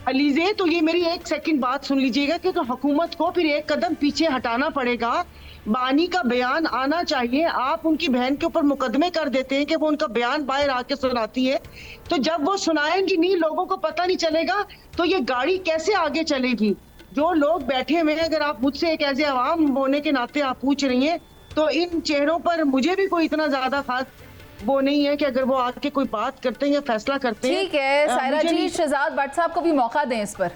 अलीज़े तो ये मेरी एक सेकंड बात सुन लीजिएगा कि तो हुकूमत को फिर एक कदम पीछे हटाना पड़ेगा। बानी का बयान आना चाहिए। आप उनकी बहन के ऊपर मुकदमे कर देते हैं कि वो उनका बयान बाहर आके सुनाती है, तो जब वो सुनाएंगी नहीं लोगों को पता नहीं चलेगा तो ये गाड़ी कैसे आगे चलेगी। जो लोग बैठे हुए हैं, अगर आप मुझसे एक ऐसे आवाम होने के नाते आप पूछ रही हैं तो इन चेहरों पर मुझे भी कोई इतना ज्यादा खास वो नहीं है कि अगर वो आके कोई बात करते हैं या फैसला करते हैं। ठीक है सायरा जी, शहजाद भट्ट साहब को भी मौका दें इस पर।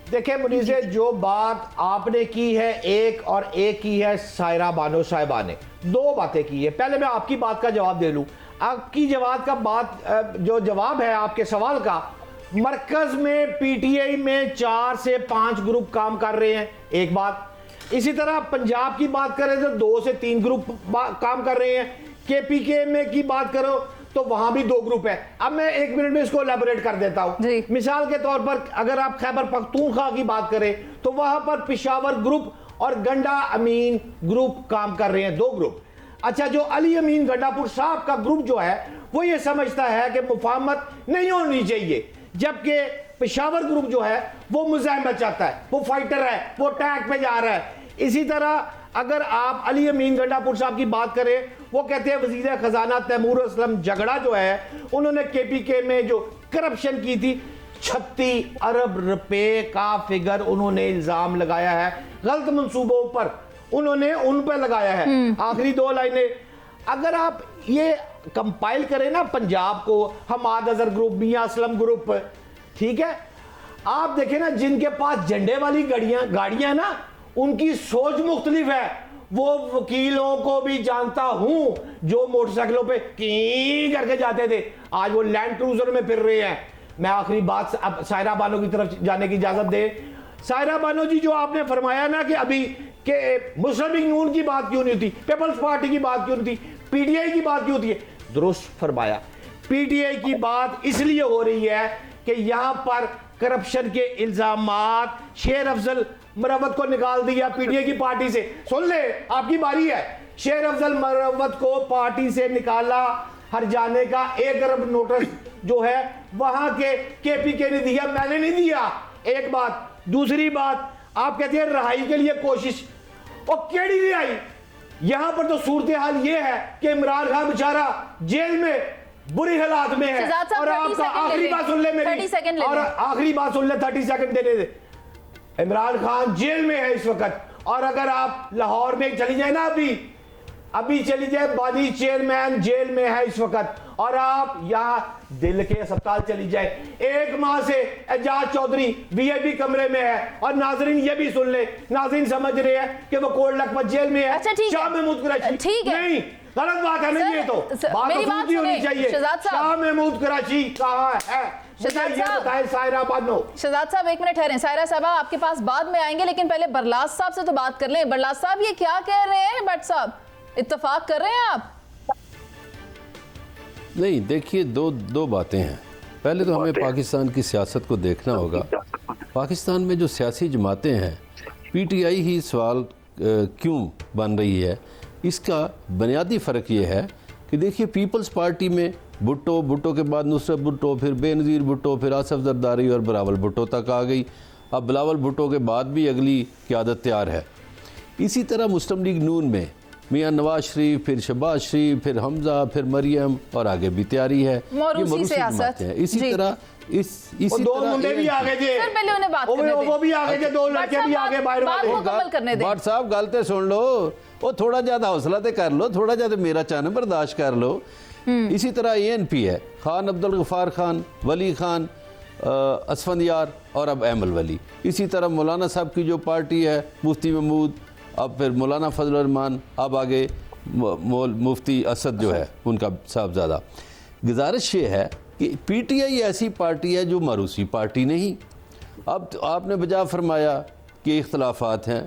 देखिए मुनीज़े, जो बात आपने की है एक और एक की है सायरा बानो साहिबा ने, दो बातें की है। पहले मैं आपकी बात का जवाब दे लूं। आपकी जो जवाब है आपके सवाल का, मरकज में पीटीआई में 4 से 5 ग्रुप काम कर रहे हैं, एक बात। इसी तरह पंजाब की बात करें तो 2 से 3 ग्रुप काम कर रहे हैं। केपीके में की बात करो तो वहां भी 2 ग्रुप है। अब मैं 1 मिनट में इसको एलैबोरेट कर देता हूं। मिसाल के तौर पर अगर आप खैबर पख्तूनख्वा की बात करें तो वहां पर पेशावर ग्रुप और गंडा अमीन ग्रुप काम कर रहे हैं, 2 ग्रुप। अच्छा, जो अली अमीन गंडापुर साहब का ग्रुप जो है वो ये समझता है कि मुफाहमत नहीं होनी चाहिए, जबकि पेशावर ग्रुप जो है वो मुज़ाहमत चाहता है, वो फाइटर है, वो टैग पे जा रहा है। इसी तरह अगर आप अली अमीन गंडापुर साहब की बात करें, वो कहते हैं वजीर खजाना तैमूर असलम झगड़ा जो है उन्होंने केपीके में जो करप्शन की थी 36 अरब रुपए का फिगर उन्होंने इल्जाम लगाया है, गलत मंसूबों पर उन्होंने उन पर लगाया है। आखिरी 2 लाइनें अगर आप ये कंपाइल करें ना पंजाब को, हमाद अजहर ग्रुप, मियां असलम ग्रुप, ठीक है, आप देखें ना जिनके पास झंडे वाली गाड़ियां ना उनकी सोच मुख्तलिफ है। वो वकीलों को भी जानता हूं जो मोटरसाइकिलों पे की करके जाते थे, आज वो लैंड क्रूजर में फिर रहे हैं। मैं आखिरी बात अब सायरा बानो की तरफ जाने की इजाजत दे। सायरा बानो जी, जो आपने फरमाया ना कि अभी के मुस्लिम लीग नून की बात क्यों नहीं होती, पीपल्स पार्टी की बात क्यों नहीं होती, पीटीआई की बात क्यों होती है, दुरुस्त फरमाया। पीटीआई की बात इसलिए हो रही है कि यहां पर करप्शन के इल्जामात, शेर अफजल मरवत को निकाल दिया पीटीआई की पार्टी से। सुन ले, आपकी बारी है। शेर अफजल मरवत को पार्टी से निकाला, हर जाने का 1 अरब नोटिस जो है वहां के केपीके ने दिया, मैंने नहीं दिया। एक बात। दूसरी बात, आप कहते हैं रहाई के लिए कोशिश, और केड़ी रिहाई? यहां पर तो सूरत हाल ये है कि इमरान खान बेचारा जेल में बुरी हालात में है। और आपका आखिरी बात सुन ले मेरी, और आखिरी बात सुन ले, 30 सेकंड देने दे। इमरान खान जेल में है इस वक्त, और अगर आप लाहौर में चली जाए ना, अभी चली जाए, बानी चेयरमैन जेल में है इस वक्त, और आप यहाँ दिल के अस्पताल चली जाए, 1 माह से एजाज चौधरी वीआईपी कमरे में है। और नाजरीन ये भी सुन ले, नाजरीन समझ रहे हैं कि वो कोर्ट लखपत जेल में है। अच्छा, शाह महमूद कुरैशी, ठीक है, नहीं गलत बात है, नहीं, ये तो बात होनी चाहिए। शाह महमूद कुरैशी कहाँ है? शहजाद ये साहब, बताएं सायरा बानो। शहजाद साहब एक मिनट ठहरें, सायरा साहब आपके पास बाद में आएंगे, लेकिन पहले बरलास साहब से तो बात कर लें। बरलास साहब ये क्या कह रहे हैं भट्ट साहब, इत्तेफाक कर रहे हैं आप? नहीं, देखिए दो बातें हैं। पहले तो हमें पाकिस्तान की सियासत को देखना होगा। पाकिस्तान में जो सियासी जमातें हैं, पीटीआई ही सवाल क्यों बन रही है, इसका बुनियादी फ़र्क ये है कि देखिए पीपल्स पार्टी में भुट्टो के बाद नुसरत भुट्टो, फिर बेनज़ीर भुट्टो, फिर आसफ जरदारी और बिलावल भुट्टो तक आ गई। अब बिलावल भुट्टो के बाद भी अगली क़यादत तैयार है। इसी तरह मुस्लिम लीग नून में मियां नवाज शरीफ, फिर शहबाज शरीफ, फिर हमजा, फिर मरियम और आगे भी तैयारी है। ये मरूसी जमातें हैं। इसी तरह इसी दो तरह मुंडे भी आ गए थे, सर पहले उन्हें बात करने दें। वो भी आ गए थे, दो लड़के भी आ गए बाहर बात वाले। मुकम्मल करने दें। भट्ट साहब गलते सुन लो, वो थोड़ा ज्यादा हौसला तो कर लो, थोड़ा ज्यादा मेरा चाहना बर्दाश्त कर लो। इसी तरह ANP है, खान अब्दुल गफ्फार खान, वली खान, असफंदियार और अब अहमल वली। इसी तरह मौलाना साहब की जो पार्टी है, मुफ्ती महमूद, अब फिर मौलाना फजल रहमान, अब आगे मुफ्ती असद जो है उनका साहबजादा। गुजारिश ये है कि PTI ऐसी पार्टी है जो मरूसी पार्टी नहीं। अब तो आपने बजा फरमाया कि इख्तलाफात हैं,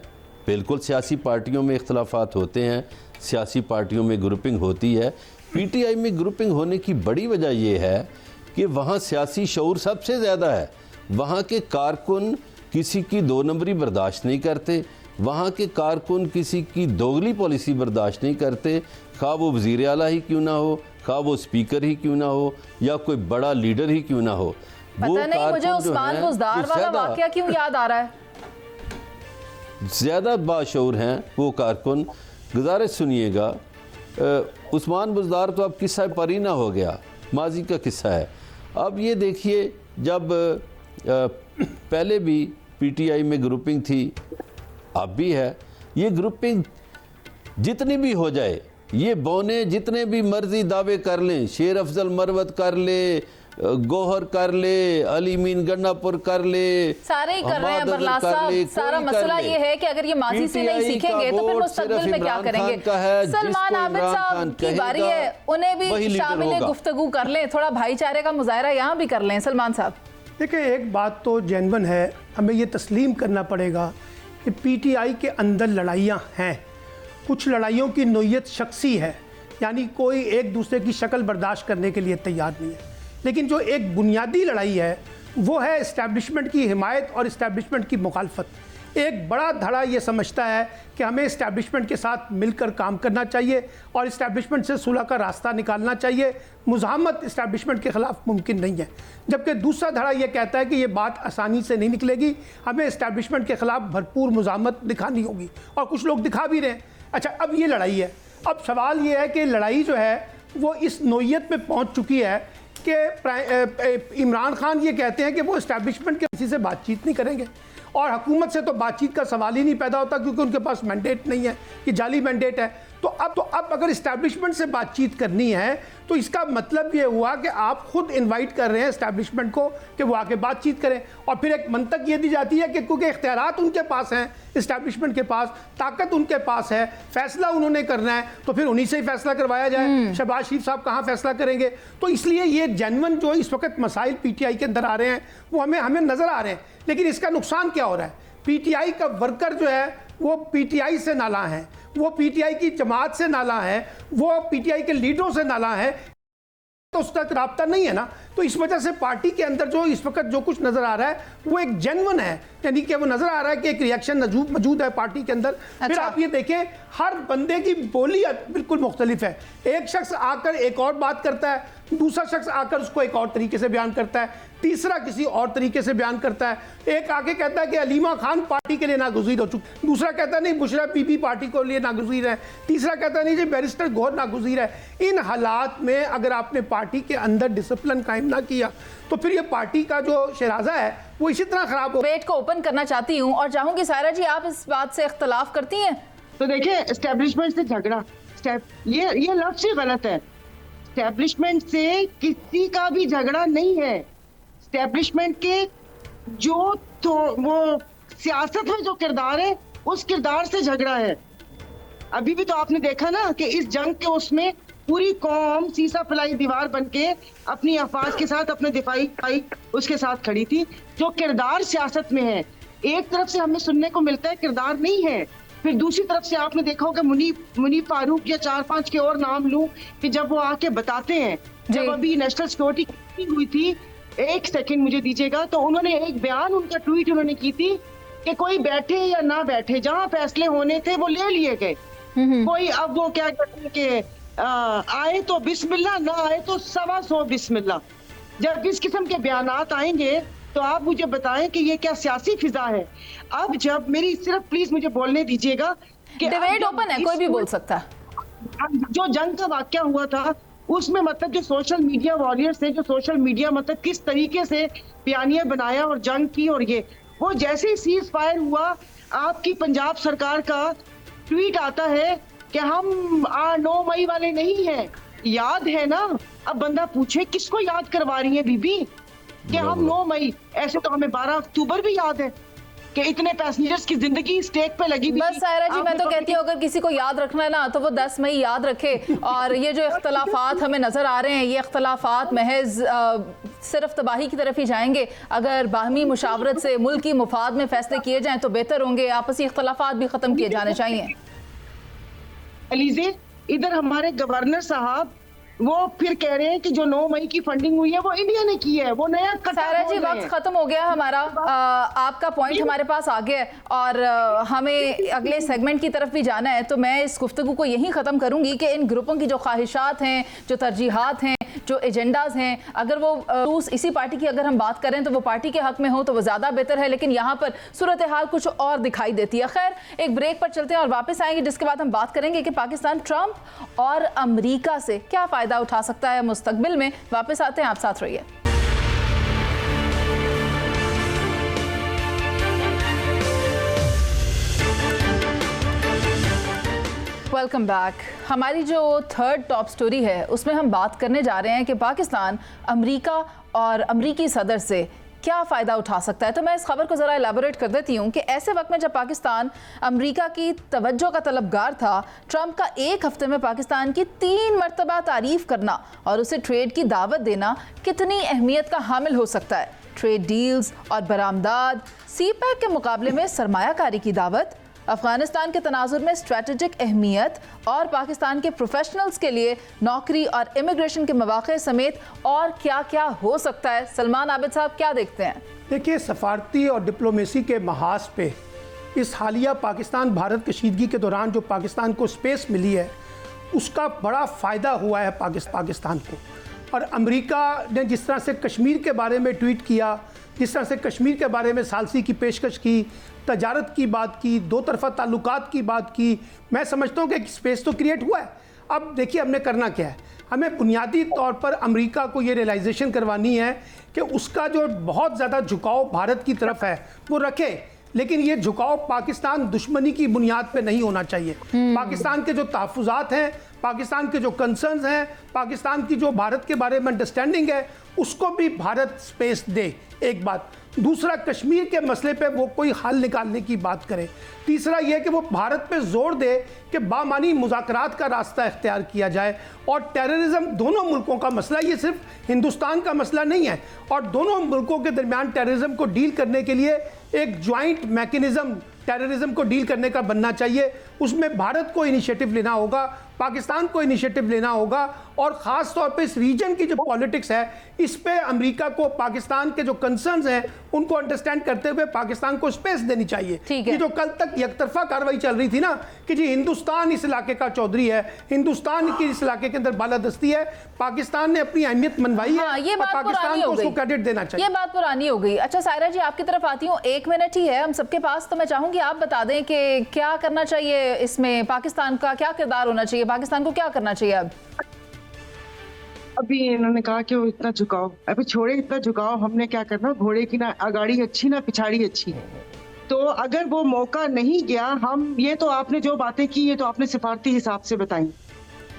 बिल्कुल सियासी पार्टियों में इख्तलाफात होते हैं, सियासी पार्टियों में ग्रुपिंग होती है। PTI में ग्रुपिंग होने की बड़ी वजह यह है कि वहाँ सियासी शऊर सबसे ज़्यादा है। वहाँ के कारकुन किसी की दो नंबरी बर्दाश्त नहीं करते, वहाँ के कारकुन किसी की दोगली पॉलिसी बर्दाश्त नहीं करते, खा वो वज़ीर आला ही क्यों ना हो, खा वो स्पीकर ही क्यों ना हो, या कोई बड़ा लीडर ही क्यों ना हो। पता नहीं मुझे उस्मान बुज़दार वाला वाकया क्यों याद आ रहा है। ज़्यादा बाशऊर हैं वो कारकुन। गुजारिश सुनिएगा, उस्मान बुज़दार तो अब किस्सा परीना हो गया, माजी का किस्सा है। अब ये देखिए, जब पहले भी PTI में ग्रुपिंग थी, अब भी है। ये ग्रुपिंग जितनी भी हो जाए, ये बौने जितने भी मर्जी दावे कर लें, शेर अफजल मरवत कर ले, गोहर कर ले, अली मीन गन्नापुर कर ले, सारे ही कर रहे हैं बरलास साहब। सारा मसला ये है कि अगर ये माजी से नहीं सीखेंगे तो फिर मुस्तकबिल में क्या करेंगे। सलमान आबिद साहब की बारी है, उन्हें भी शामिल गुफ्तगू कर लें, थोड़ा भाईचारे का मुजाहरा यहाँ भी कर लें। सलमान साहब देखिए, एक बात तो जेन्युइन है, हमें ये तस्लीम करना पड़ेगा कि PTI के अंदर लड़ाइयाँ हैं। कुछ लड़ाइयों की नोयत शख्सी है, यानी कोई एक दूसरे की शक्ल बर्दाश्त करने के लिए तैयार नहीं है। लेकिन जो एक बुनियादी लड़ाई है वो है इस्टेब्लिशमेंट की हिमायत और इस्टेब्लिशमेंट की मुखालफत। एक बड़ा धड़ा ये समझता है कि हमें इस्टेब्लिशमेंट के साथ मिलकर काम करना चाहिए और इस्टेब्लिशमेंट से सुलह का रास्ता निकालना चाहिए। मुज़ाहमत इस्टेब्लिशमेंट के ख़िलाफ़ मुमकिन नहीं है। जबकि दूसरा धड़ा ये कहता है कि ये बात आसानी से नहीं निकलेगी, हमें इस्टेब्लिशमेंट के ख़िलाफ़ भरपूर मुज़ाहमत दिखानी होगी, और कुछ लोग दिखा भी रहे हैं। अच्छा, अब ये लड़ाई है। अब सवाल ये है कि लड़ाई जो है वो इस नोयत में पहुँच चुकी है कि इमरान खान ये कहते हैं कि वो इस्टेब्लिशमेंट के किसी से बातचीत नहीं करेंगे, और हुकूमत से तो बातचीत का सवाल ही नहीं पैदा होता, क्योंकि उनके पास मैंडेट नहीं है, कि जाली मैंडेट है। तो अब अगर इस्टेब्लिशमेंट से बातचीत करनी है तो इसका मतलब ये हुआ कि आप खुद इनवाइट कर रहे हैं इस्टेब्लिशमेंट को कि वो आके बातचीत करें। और फिर एक मंतक ये दी जाती है कि क्योंकि इख्तियारात उनके पास हैं, इस्टेब्लिशमेंट के पास ताकत उनके पास है, फैसला उन्होंने करना है, तो फिर उन्हीं से ही फैसला करवाया जाए। शहबाज शरीफ साहब कहाँ फैसला करेंगे? तो इसलिए ये जेन्युइन जो इस वक्त मसाइल PTI के अंदर आ रहे हैं वो हमें नज़र आ रहे हैं। लेकिन इसका नुकसान क्या हो रहा है? PTI का वर्कर जो है वो PTI से नाला है, वो PTI की जमात से नाला है, वो PTI के लीडरों से नाला है, तो उसका राब्ता नहीं है ना। तो इस वजह से पार्टी के अंदर जो इस वक्त जो कुछ नजर आ रहा है वो एक जेन्युइन है, यानी कि वो नजर आ रहा है कि एक रिएक्शन मौजूद है पार्टी के अंदर। फिर आप ये देखें, हर बंदे की बोली बिल्कुल मुख्तलिफ है। एक शख्स आकर एक और बात करता है, दूसरा शख्स आकर उसको एक और तरीके से बयान करता है, तीसरा किसी और तरीके से बयान करता है। एक आके कहता है कि अलीमा खान पार्टी के लिए नागुज़ीर हो चुकी, दूसरा कहता है नहीं बुशरा बीबी पार्टी के लिए नागुज़ीर है, तीसरा कहता है नहीं जी बैरिस्टर गौहर नागुज़ीर है। इन हालात में अगर आपने पार्टी के अंदर डिसिप्लिन कायम ना किया तो फिर ये पार्टी का जो शराजा है वो इसी तरह खराब हो। डिबेट को ओपन करना चाहती हूँ और चाहूंगी सायरा जी आप इस बात से इख्तलाफ करती हैं? तो देखिए, एस्टेब्लिशमेंट से झगड़ा, ये लफ्ज़ ही गलत है। एस्टेब्लिशमेंट से किसी का भी झगड़ा नहीं है। एस्टेब्लिशमेंट के जो तो वो सियासत में जो किरदार है उस किरदार से झगड़ा है। अभी भी तो आपने देखा ना कि इस जंग के उसमें पूरी कौम सीसा फलाई दीवार बनके अपनी अफवाज के साथ अपने दिफाई उसके साथ खड़ी थी। जो किरदार सियासत में है, एक तरफ से हमें सुनने को मिलता है किरदार नहीं है, फिर दूसरी तरफ से आपने देखा होगा मुनीफ फारूक या 4-5 के और नाम लूं कि जब वो आके बताते हैं, जब अभी नेशनल सिक्योरिटी हुई थी, एक सेकंड मुझे दीजिएगा, तो उन्होंने एक बयान, उनका ट्वीट उन्होंने की थी कि कोई बैठे या ना बैठे, जहां फैसले होने थे वो ले लिए गए। कोई अब वो क्या कहते हैं कि आए तो बिस्मिल्लाह, ना आए तो 125 बिस्मिल्लाह। जब इस किस्म के बयानात आएंगे तो आप मुझे बताएं कि ये क्या सियासी फिजा है। अब जब मेरी सिर्फ प्लीज मुझे बोलने दीजिएगा कि डिबेट ओपन है, कोई भी बोल सकता है। जो जंग का वाकया हुआ था उसमें मतलब जो सोशल मीडिया वॉरियर्स थे, जो सोशल मीडिया मतलब किस तरीके से बयानियां बनाया और जंग की, और ये वो जैसे ही सीज फायर हुआ, आपकी पंजाब सरकार का ट्वीट आता है कि हम 9 मई वाले नहीं हैं, याद है ना। अब बंदा पूछे किसको याद करवा रही है बीबी कि हम 9 मई, ऐसे तो हमें 12 अक्टूबर भी याद है कि इतने पैसेंजर्स की जिंदगी स्टेक पे लगी। बस सायरा जी, मैं तो कहती हूँ अगर किसी को याद रखना है ना तो वो 10 मई याद रखे। और ये जो इख्तलाफात हमें नजर आ रहे हैं, ये इख्तलाफात महज सिर्फ तबाही की तरफ ही जाएंगे। अगर बाहमी मुशावरत से मुल्क की मुफाद में फैसले किए जाएं तो बेहतर होंगे। आपसी इख्तलाफात भी खत्म किए जाने चाहिए। अलीजे, इधर हमारे गवर्नर साहब वो फिर कह रहे हैं कि जो 9 मई की फंडिंग हुई है वो इंडिया ने की है, वो नया सायरा जी, वक्त खत्म हो गया हमारा। आपका पॉइंट हमारे पास आ गया है और हमें अगले सेगमेंट की तरफ भी जाना है, तो मैं इस गुफ्तगू को यहीं ख़त्म करूंगी कि इन ग्रुपों की जो ख्वाहिशात हैं, जो तरजीहात हैं, जो एजेंडाज हैं, अगर वो इसी पार्टी की अगर हम बात करें तो वो पार्टी के हक में हो तो वो ज़्यादा बेहतर है, लेकिन यहाँ पर सूरत हाल कुछ और दिखाई देती है। खैर, एक ब्रेक पर चलते हैं और वापस आएंगे, जिसके बाद हम बात करेंगे कि पाकिस्तान ट्रंप और अमरीका से क्या फ़ायदा उठा सकता है मुस्तकबिल में। वापस आते हैं, आप साथ रहिए। Welcome back. हमारी जो थर्ड टॉप स्टोरी है उसमें हम बात करने जा रहे हैं कि पाकिस्तान अमेरिका और अमरीकी सदर से क्या फ़ायदा उठा सकता है। तो मैं इस खबर को ज़रा एलाबोरेट कर देती हूँ कि ऐसे वक्त में जब पाकिस्तान अमेरिका की तवज्जो का तलबगार था, ट्रंप का एक हफ्ते में पाकिस्तान की 3 मरतबा तारीफ़ करना और उसे ट्रेड की दावत देना कितनी अहमियत का हामिल हो सकता है। ट्रेड डील्स और बरामदाद, सीपैक के मुकाबले में सरमायाकारी की दावत, अफगानिस्तान के तनाजुर में स्ट्रेटेजिक अहमियत और पाकिस्तान के प्रोफेशनल्स के लिए नौकरी और इमिग्रेशन के मौके समेत और क्या क्या हो सकता है। सलमान आबिद साहब, क्या देखते हैं? देखिए, सफारती और डिप्लोमेसी के महाज पे इस हालिया पाकिस्तान भारत कशीदगी के दौरान जो पाकिस्तान को स्पेस मिली है उसका बड़ा फ़ायदा हुआ है पाकिस्तान को। और अमेरिका ने जिस तरह से कश्मीर के बारे में ट्वीट किया, जिस तरह से कश्मीर के बारे में सालसी की पेशकश की, तजारत की बात की, दो तरफ़ा ताल्लुकात की बात की, मैं समझता हूँ कि स्पेस तो क्रिएट हुआ है। अब देखिए हमने करना क्या है, हमें बुनियादी तौर पर अमेरिका को ये रियलाइजेशन करवानी है कि उसका जो बहुत ज़्यादा झुकाव भारत की तरफ है वो रखे, लेकिन ये झुकाव पाकिस्तान दुश्मनी की बुनियाद पे नहीं होना चाहिए। पाकिस्तान के जो तहफ़्फ़ुज़ात हैं, पाकिस्तान के जो कंसर्न्स हैं, पाकिस्तान की जो भारत के बारे में अंडरस्टैंडिंग है, उसको भी भारत स्पेस दे, एक बात। दूसरा, कश्मीर के मसले पे वो कोई हल निकालने की बात करे। तीसरा ये कि वो भारत पे जोर दे कि बामानी मुज़ाकरात का रास्ता इख्तियार किया जाए। और टेररिज्म दोनों मुल्कों का मसला, ये सिर्फ हिंदुस्तान का मसला नहीं है, और दोनों मुल्कों के दरमियान टेररिज्म को डील करने के लिए एक ज्वाइंट मैकेनिज्म टेररिज्म को डील करने का बनना चाहिए। उसमें भारत को इनिशिएटिव लेना होगा, पाकिस्तान को इनिशिएटिव लेना होगा, और ख़ास तौर पे इस रीजन की जो पॉलिटिक्स है इस पे अमेरिका को पाकिस्तान के जो कंसर्न्स हैं उनको अंडरस्टैंड करते हुए पाकिस्तान को स्पेस देनी चाहिए। ये जो कल तक एकतरफा कार्रवाई चल रही थी ना कि जी हिंदुस्तान इस इलाके का चौधरी है, हिंदुस्तान की इस इलाके के अंदर बालादस्ती है, पाकिस्तान ने अपनी अहमियत मनवाई है, ये बात पाकिस्तान को उसको क्रेडिट देना चाहिए। ये बात पुरानी हो गई। अच्छा सायरा जी, आपकी तरफ आती हूँ, 1 मिनट ही है हम सबके पास, तो मैं चाहूंगी आप बता दें कि क्या करना चाहिए इसमें, पाकिस्तान का क्या किरदार होना चाहिए, पाकिस्तान को क्या करना चाहिए? अब अभी इन्होंने कहा कि वो इतना झुकाव, अभी छोड़े इतना झुकाव, हमने क्या करना, घोड़े की ना अगाड़ी अच्छी ना पिछाड़ी अच्छी। तो अगर वो मौका नहीं गया, हम ये तो आपने जो बातें की ये तो आपने सिफारती हिसाब से बताई,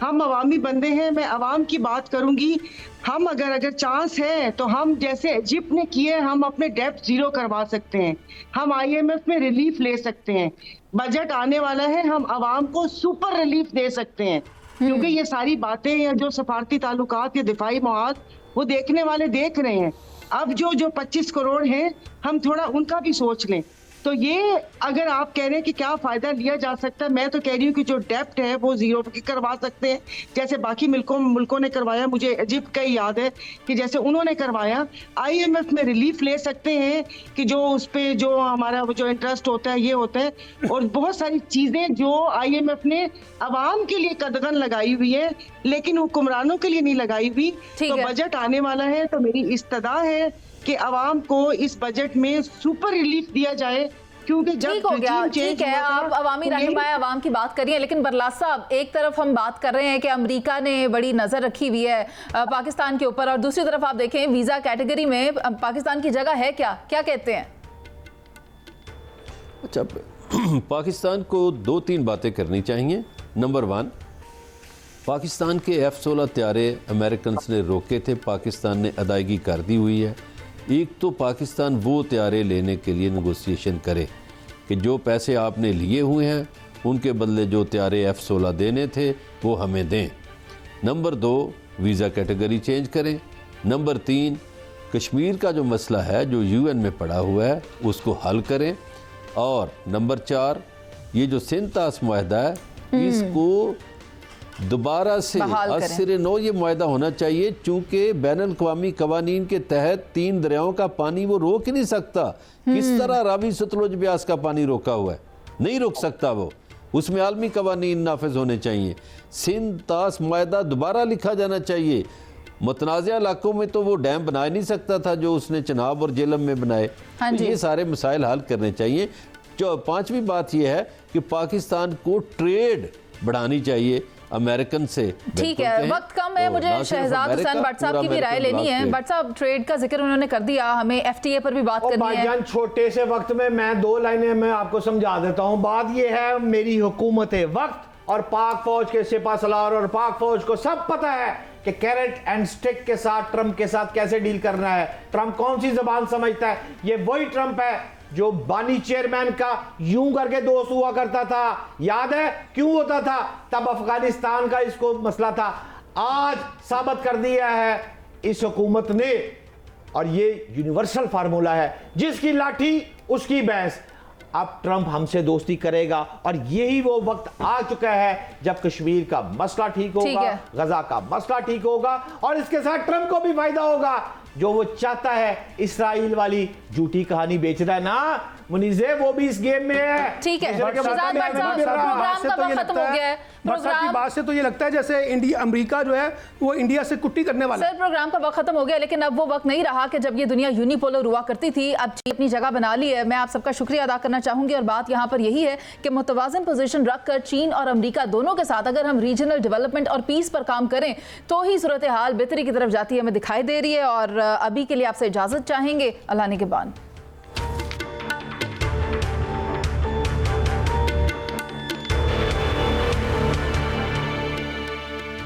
हम अवामी बंदे हैं, मैं अवाम की बात करूंगी। हम अगर चांस है तो हम जैसे इजिप्ट ने किए, हम अपने डेब्ट जीरो करवा सकते हैं, हम IMF में रिलीफ ले सकते हैं, बजट आने वाला है, हम अवाम को सुपर रिलीफ दे सकते हैं। क्योंकि ये सारी बातें या जो सफारती ताल्लुकात या दिफाई मुआहद वो देखने वाले देख रहे हैं। अब जो 25 करोड़ हैं, हम थोड़ा उनका भी सोच लें। तो ये अगर आप कह रहे हैं कि क्या फायदा लिया जा सकता है, मैं तो कह रही हूँ कि जो डेप्ट है वो जीरो करवा सकते हैं, जैसे बाकी मुल्कों ने करवाया। मुझे इजिप्ट का ही याद है कि जैसे उन्होंने करवाया। IMF में रिलीफ ले सकते हैं कि जो उस पे जो हमारा जो इंटरेस्ट होता है ये होता है, और बहुत सारी चीजें जो IMF ने अवाम के लिए कदगन लगाई हुई है लेकिन हुक्मरानों के लिए नहीं लगाई हुई। तो बजट आने वाला है, तो मेरी इस्तदा है कि आवाम को इस बजट में सुपर रिलीफ दिया जाए, क्योंकि जब ठीक हो गया, ठीक है, आप अवामी रहनुमाए अवाम की बात करिए, लेकिन बरलास साहब, एक तरफ हम बात कर रहे हैं कि अमेरिका ने बड़ी नज़र रखी हुई है पाकिस्तान के ऊपर, और दूसरी तरफ आप देखें वीज़ा कैटेगरी में पाकिस्तान की जगह है क्या कहते हैं? अच्छा, पाकिस्तान को 2-3 बातें करनी चाहिए। नंबर 1, पाकिस्तान के F-16 त्यारे अमेरिकन ने रोके थे, पाकिस्तान ने अदायगी कर दी हुई है। एक तो पाकिस्तान वो त्यारे लेने के लिए नेगोशिएशन करे कि जो पैसे आपने लिए हुए हैं उनके बदले जो त्यारे F-16 देने थे वो हमें दें। नंबर 2, वीज़ा कैटेगरी चेंज करें। नंबर 3, कश्मीर का जो मसला है जो UN में पड़ा हुआ है उसको हल करें। और नंबर 4, ये जो सिंतास मुआहदा है इसको दोबारा से असर नो ये मुआहदा होना चाहिए, चूंकि बैनुल अक़वामी कवानीन के तहत 3 दरियाओं का पानी वो रोक ही नहीं सकता। किस तरह रावी सतलुज ब्यास का पानी रोका हुआ है, नहीं रोक सकता वो, उसमें आलमी कवानीन नाफिज होने चाहिए। सिंध तास मुआहदा दोबारा लिखा जाना चाहिए। मुतनाज़ा इलाकों में तो वो डैम बना नहीं सकता था जो उसने चनाब और जेलम में बनाए। तो ये सारे मसाइल हल करने चाहिए। जो 5वीं बात यह है कि पाकिस्तान को ट्रेड बढ़ानी चाहिए अमेरिकन से। ठीक है, वक्त कम है, मुझे शहजाद हुसैन भट्ट साहब की भी राय लेनी है। भट्ट साहब, ट्रेड का जिक्र उन्होंने कर दिया, हमें FTA पर भी बात करनी है। छोटे से वक्त में मैं 2 लाइनें मैं आपको समझा देता हूं। बात यह है, मेरी हुकूमत वक्त और पाक फौज के सिपा सलार और पाक फौज को सब पता है कि कैरेट एंड स्टिक के साथ ट्रंप के साथ कैसे डील करना है। ट्रंप कौन सी जबान समझता है? ये वही ट्रंप है जो बानी चेयरमैन का यूं करके दोस्त हुआ करता था। याद है क्यों होता था? तब अफगानिस्तान का इसको मसला था। आज साबित कर दिया है इस हुकूमत ने, और ये यूनिवर्सल फार्मूला है, जिसकी लाठी उसकी भैंस। अब ट्रंप हमसे दोस्ती करेगा, और यही वो वक्त आ चुका है जब कश्मीर का मसला ठीक होगा, गजा का मसला ठीक होगा, और इसके साथ ट्रंप को भी फायदा होगा। जो वो चाहता है, इसराइल वाली झूठी कहानी बेच रहा है ना मुनीज़े, वो भी इस गेम में है। ठीक है, प्रोग्राम का वक्त खत्म हो गया है। की बात से तो ये लगता है जैसे अमेरिका जो है वो इंडिया से कुट्टी करने वाला है। सर, प्रोग्राम का वक्त खत्म हो गया, लेकिन अब वो वक्त नहीं रहा कि जब ये दुनिया यूनिपोलर हुआ करती थी। अब अपनी जगह बना ली है। मैं आप सबका शुक्रिया अदा करना चाहूंगी, और बात यहाँ पर यही है कि मुतवाज़न पोजीशन रखकर चीन और अमेरिका दोनों के साथ अगर हम रीजनल डेवलपमेंट और पीस पर काम करें तो ही सूरत हाल बेहतरी की तरफ जाती है, हमें दिखाई दे रही है। और अभी के लिए आपसे इजाजत चाहेंगे। अल्लाह ने के बाद।